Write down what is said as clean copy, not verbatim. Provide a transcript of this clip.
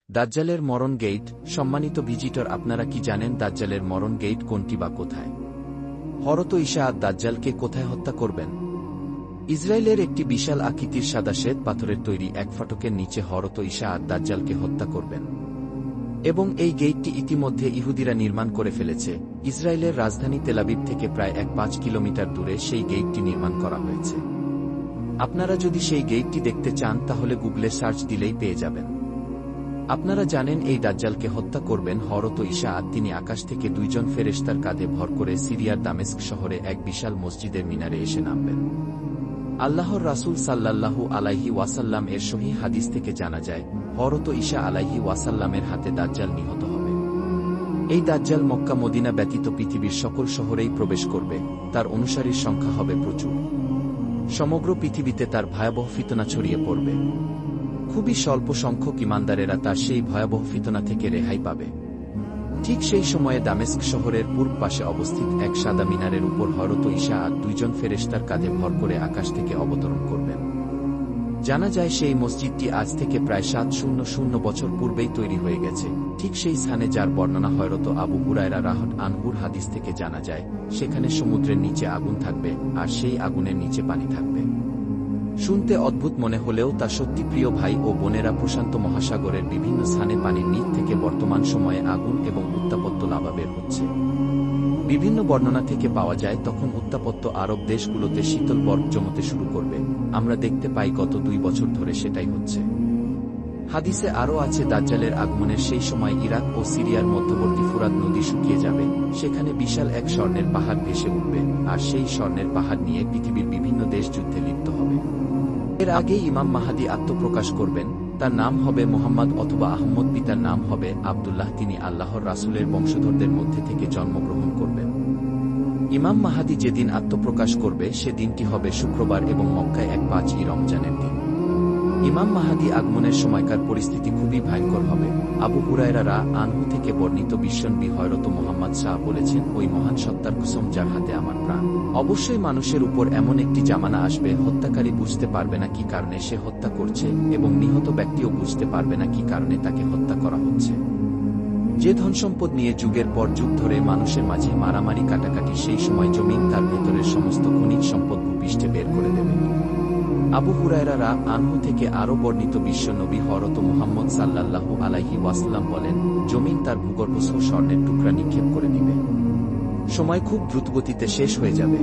দাজ্জালের মরণ গেট। সম্মানিত ভিজিটর, আপনারা কি জানেন দাজ্জালের মরণ গেট কোনটি বা কোথায়? হযরত ঈসা দাজ্জালকে কোথায় হত্যা করবেন? ইসরায়েলের একটি বিশাল আকৃতির সাদা শ্বেত পাথরের তৈরি এক ফটকের নিচে হযরত ঈসা দাজ্জালকে হত্যা করবেন। এবং এই গেটটি ইতিমধ্যে ইহুদিরা নির্মাণ করে ফেলেছে। ইসরায়েলের রাজধানী তেলাবিব থেকে প্রায় 5 কিলোমিটার দূরে সেই গেটটি নির্মাণ করা হয়েছে। আপনারা যদি সেই গেটটি দেখতে চান তাহলে গুগলে সার্চ দিলেই পেয়ে যাবেন। আপনারা জানেন এই দাজ্জালকে হত্যা করবেন হযরত ঈসা। তিনি আকাশ থেকে 2 জন ফেরেশতার কাঁধে ভর করে সিরিয়ার দামেস্ক শহরে এক বিশাল মসজিদের মিনারে এসে নামবেন। আল্লাহর রাসূল সাল্লাল্লাহু আলাইহি ওয়াসাল্লাম এর সহিহ হাদিস থেকে জানা যায়, হযরত ঈসা আলাইহি ওয়াসাল্লামের হাতে দাজ্জাল নিহত হবে। এই দাজ্জাল মক্কা মদিনা ব্যতীত পৃথিবীর সকল শহরেই প্রবেশ করবে। তার অনুসারীর সংখ্যা হবে প্রচুর। সমগ্র পৃথিবীতে তার ভয়াবহ ফিতনা ছড়িয়ে পড়বে। খুবই স্বল্প সংখ্যক ঈমানদারেরা তার সেই ভয়াবহ ফিতনা থেকে রেহাই পাবে। ঠিক সেই সময়ে দামেস্ক শহরের পূর্ব পাশে অবস্থিত এক সাদা মিনারের উপর হযরত ঈসা 2 জন ফেরেশতার কাঁধে ভর করে আকাশ থেকে অবতরণ করবেন। জানা যায় সেই মসজিদটি আজ থেকে প্রায় 700 বছর পূর্বেই তৈরি হয়ে গেছে, ঠিক সেই স্থানে যার বর্ণনা হযরত আবু হুরায়রা রাদিয়াল্লাহু আনহুর হাদিস থেকে জানা যায়। সেখানে সমুদ্রের নিচে আগুন থাকবে, আর সেই আগুনের নিচে পানি থাকবে। শুনতে অদ্ভুত মনে হলেও তা সত্যি। প্রিয় ভাই ও বোনেরা, প্রশান্ত মহাসাগরের বিভিন্ন স্থানে পানির নিচ থেকে বর্তমান সময়ে আগুন এবং উত্তাপত্য লাভা বের হচ্ছে। বিভিন্ন বর্ণনা থেকে পাওয়া যায় তখন উত্তাপত্য আরব দেশগুলোতে শীতল বরফ জমতে শুরু করবে। আমরা দেখতে পাই গত 2 বছর ধরে সেটাই হচ্ছে। হাদিসে আরও আছে দাজ্জালের আগমনের সেই সময় ইরাক ও সিরিয়ার মধ্যবর্তী ফুরাত নদী শুকিয়ে যাবে। সেখানে বিশাল এক স্বর্ণের পাহাড় ভেসে উঠবে, আর সেই স্বর্ণের পাহাড় নিয়ে পৃথিবীর বিভিন্ন দেশ যুদ্ধে লিপ্ত হবে। এর আগেই ইমাম মাহদী আত্মপ্রকাশ করবেন। তার নাম হবে মুহাম্মদ অথবা আহমদ। পিতার নাম হবে আব্দুল্লাহ। তিনি আল্লাহর রাসূলের বংশধরদের মধ্যে থেকে জন্মগ্রহণ করবেন। ইমাম মাহদী যেদিন আত্মপ্রকাশ করবে সে দিনটি হবে শুক্রবার এবং মক্কায় 5ই রমজানের দিন। ইমাম মাহদী আগমনের সময়কার পরিস্থিতি খুবই ভয়ঙ্কর হবে। আবু হুরায়রা রাদিয়াল্লাহু আনহু থেকে বর্ণিত বিশ্বনবী হযরত মুহাম্মদ সাল্লাল্লাহু আলাইহি ওয়াসাল্লাম বলেছেন, ওই মহান সত্তার কসম যার হাতে আমার প্রাণ, অবশ্যই মানুষের উপর এমন একটি জামানা আসবে, হত্যাকারী বুঝতে পারবে না কি কারণে সে হত্যা করছে, এবং নিহত ব্যক্তিও বুঝতে পারবে না কি কারণে তাকে হত্যা করা হচ্ছে। যে ধনসম্পদ নিয়ে যুগের পর যুগ ধরে মানুষের মাঝে মারামারি কাটাকাটি, সেই সময় জমিন তার ভেতরের সমস্ত খনিজ সম্পদ ভূপৃষ্ঠে বের করে দেবে। আবু হুরায়রা রাদিয়াল্লাহু আনহু থেকে আরও বর্ণিত বিশ্বনবী হযরত মুহাম্মদ সাল্লাল্লাহু আলাইহি ওয়াসাল্লাম বলেন, জমিন তার ভূগর্ভস্থ স্বর্ণের টুকরা নিক্ষেপ করে দিবে। সময় খুব দ্রুতগতিতে শেষ হয়ে যাবে।